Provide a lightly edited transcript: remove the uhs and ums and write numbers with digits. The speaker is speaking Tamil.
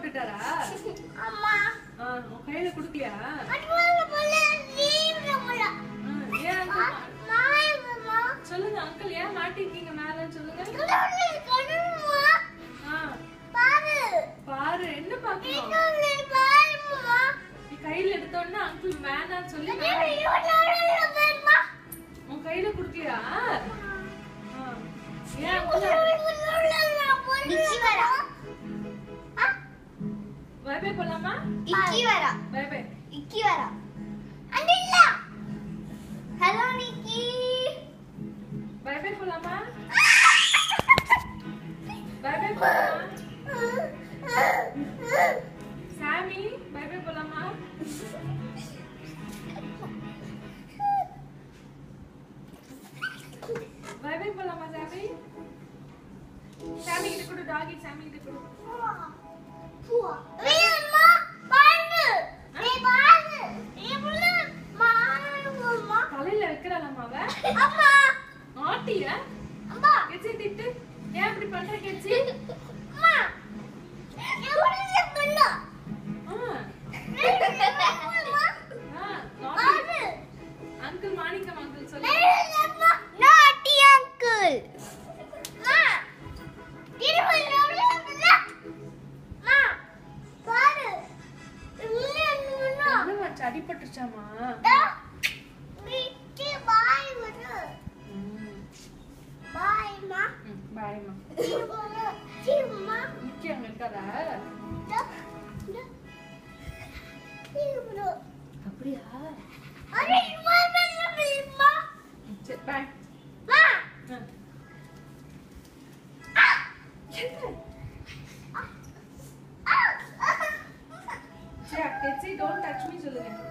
விட்டுட்டாரா? அம்மா உன் கையில குடுக்கலையா? ஏன் சொல்லுங்க அங்கிள், ஏன் மாட்டிருக்கீங்க மேல சொல்லுங்க. பாரு, என்ன பாக்கணும்? நீ கையில எடுத்தோன்னா அங்கிள் வேணான்னு சொல்லி உன் கையில குடுக்கலையா? ஏன் பை பை போலாமா? Bye bye. Hello Nikki, bye bye போலாமா? பை பை போலாமா? சாமி, பை பை போலாமா? பை பை போலாமா சாமி? சாமி கிட்ட கொடு, டாகி சாமி கிட்ட கொடு. தலையில வைக்கிறாளாமா அவ? ஆட்டியா? கெச்சி திட்டு. ஏன் இப்படி பண்ற கெச்சி? அங்கிள் மாணிக்கம் அங்கிள் சொல்லு. அடிபட்டுச்சாமா? பாய்மா. நிக்கி அங்க இருக்காரா? அப்படியா? சரி பாய். சரி, don't touch me சொல்லுங்க.